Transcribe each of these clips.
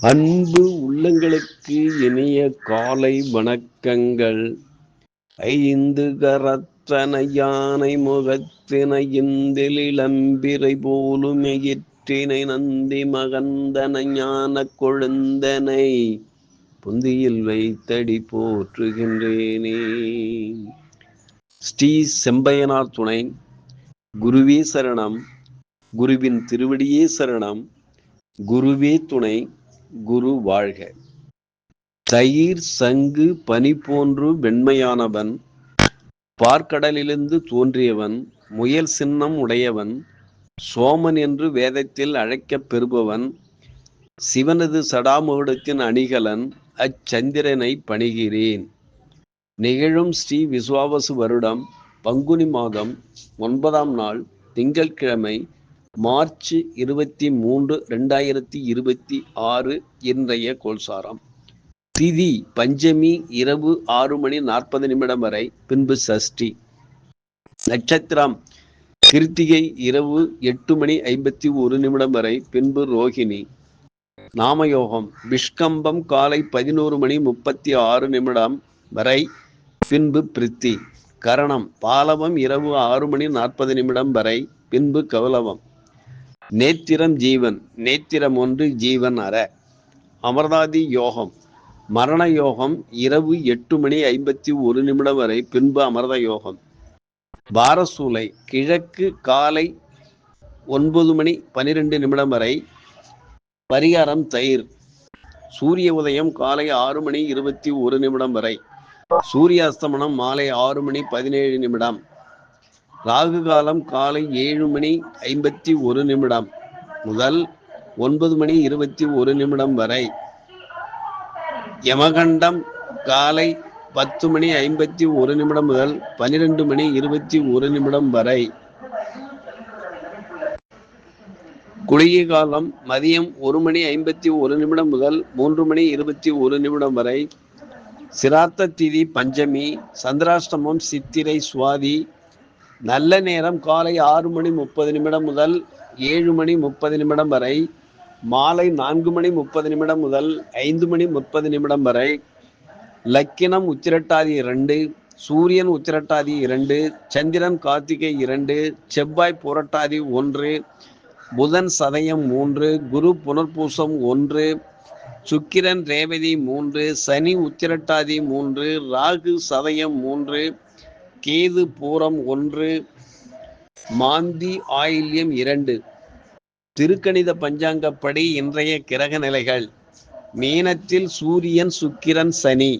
அன்பு உள்ளங்களுக்கு இனிய காலை வணக்கங்கள். ஐந்து கரத்தன யானை முகத்தினை இந்தில் இளம்பிறை போலும் எயிற்றினை நந்தி மகந்தன ஞான கொழுந்தனை புந்தியில் வைத்தடி போற்றுகின்றேனே. ஸ்ரீ செம்பையனார் துணை. குருவே சரணம். குருவின் திருவடியே சரணம். குருவே துணை. குரு வாழ்க. தயிர் சங்கு பனி போன்று வெண்மையானவன், பார்க்கடலிலிருந்து தோன்றியவன், முயல் சின்னம் உடையவன், சோமன் என்று வேதத்தில் அழைக்கப் பெறுபவன், சிவனது சடாமுகத்தின் அணிகலன், அச்சந்திரனை பணிகிறேன். நிகழும் ஸ்ரீ விசுவாவசு வருடம் பங்குனி மாதம் 9ஆம் நாள் திங்கட்கிழமை, மார்ச் 23, 2026 இன்றைய கோல்சாரம். திதி பஞ்சமி இரவு 6:40 வரை, பின்பு சஷ்டி. நட்சத்திரம் கிருத்திகை இரவு 8:51 வரை, பின்பு ரோகிணி. நாமயோகம் விஷ்கம்பம் காலை 11:36 வரை, பின்பு பிரித்தி. கரணம் பாலவம் இரவு 6:40 வரை, பின்பு கௌலவம். நேத்திரம் ஜீவன். நேத்திரம் 1 ஜீவன் அற. அமர்தாதி யோகம் மரண யோகம் இரவு 8:51 வரை, பின்பு அமர்த யோகம். பாரசூலை கிழக்கு காலை 9:12 வரை, பரிகாரம் தயிர். சூரிய உதயம் காலை 6:21 வரை, சூரிய அஸ்தமனம் மாலை 6:17. ராகு காலம் காலை 7:51 முதல் 9:21 வரை. யமகண்டம் காலை 10:51 முதல் 12:21 வரை. குளிகை காலம் மதியம் 1:51 முதல் 3:21 வரை. சிராத்த திதி பஞ்சமி. சந்திராஷ்டமம் சித்திரை சுவாதி. நல்ல நேரம் காலை 6:30 முதல் 7:30 வரை, மாலை 4:30 முதல் 5:30 வரை. லக்கினம் உத்திரட்டாதி 2, சூரியன் உத்திரட்டாதி 2, சந்திரன் கார்த்திகை 2, செவ்வாய் புரட்டாதி 1, புதன் சதயம் 3, குரு புனர்பூசம் 1, சுக்கிரன் ரேவதி 3, சனி உத்திரட்டாதி 3, ராகு சதயம் 3, கேது பூரம் 1, மாந்தி ஆயில்யம் 2. திருக்கணித பஞ்சாங்கப்படி இன்றைய கிரக நிலைகள்: மீனத்தில் சூரியன் சுக்கிரன் சனி,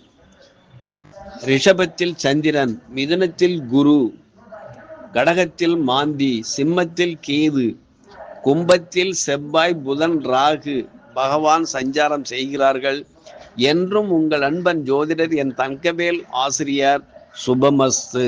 ரிஷபத்தில் சந்திரன், மிதுனத்தில் குரு, கடகத்தில் மாந்தி, சிம்மத்தில் கேது, கும்பத்தில் செவ்வாய் புதன் ராகு பகவான் சஞ்சாரம் செய்கிறார்கள். என்றும் உங்கள் அன்பன் ஜோதிடர் என் தங்கவேல் ஆசிரியர். சுபமஸ்து.